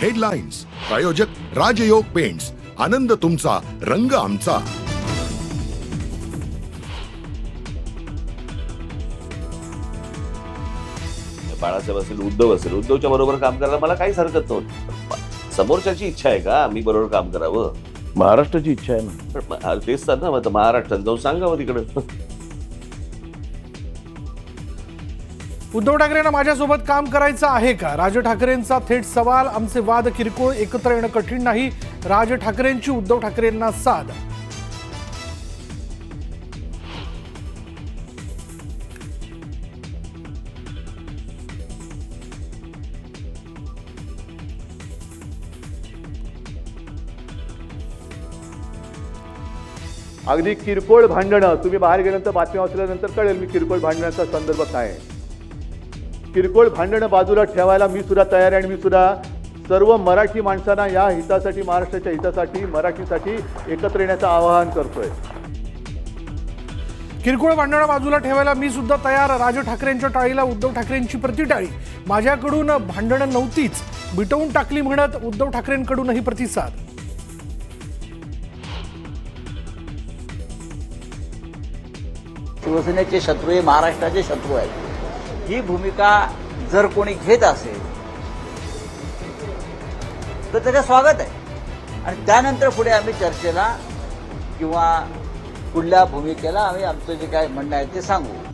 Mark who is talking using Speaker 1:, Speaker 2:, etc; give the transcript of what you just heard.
Speaker 1: Headlines प्रायोजक राजयोग paints, आनंद तुमचा, रंग आमचा.
Speaker 2: बाळासाहेब असेल, उद्धव असेल, उद्धवच्या बरोबर काम करायला मला काहीच हरकत नव्हती. समोरच्याची इच्छा आहे का मी बरोबर काम करावं?
Speaker 3: महाराष्ट्राची इच्छा आहे ना.
Speaker 2: पण तेच तर ना, मग महाराष्ट्रात जाऊन सांगावं तिकडे.
Speaker 4: उद्धव ठाकरेंना माझ्यासोबत काम करायचं आहे का? राज ठाकरेंचा थेट सवाल. आमचे वाद किरकोळ, एकत्र येणं कठीण नाही. राज ठाकरेंची उद्धव ठाकरेंना साद.
Speaker 5: अगदी किरकोळ भांडणं, तुम्ही बाहेर गेल्यानंतर बातम्या वाचल्यानंतर कळेल मी किरकोळ भांडणाचा संदर्भ काय आहे. किरकोळ भांडणं बाजूला ठेवायला मी सुद्धा तयार आहे आणि मी सुद्धा सर्व मराठी माणसांना या हितासाठी, महाराष्ट्राच्या हितासाठी, मराठीसाठी एकत्र येण्याचं आवाहन करतोय.
Speaker 4: किरकोळ भांडणं बाजूला ठेवायला मी सुद्धा तयार. राज ठाकरेंच्या टाळीला उद्धव ठाकरेंची प्रतिटाळी. माझ्याकडून भांडणं नव्हतीच, मिटवून टाकली म्हणत उद्धव ठाकरेंकडूनही प्रतिसाद.
Speaker 6: शिवसेनेचे शत्रू हे महाराष्ट्राचे शत्रू आहेत. ही भूमिका जर कोणी घेत असेल तर त्याचं स्वागत आहे आणि त्यानंतर पुढे आम्ही चर्चेला किंवा पुढल्या भूमिकेला आम्ही आमचं जे काय म्हणणं आहे ते सांगू.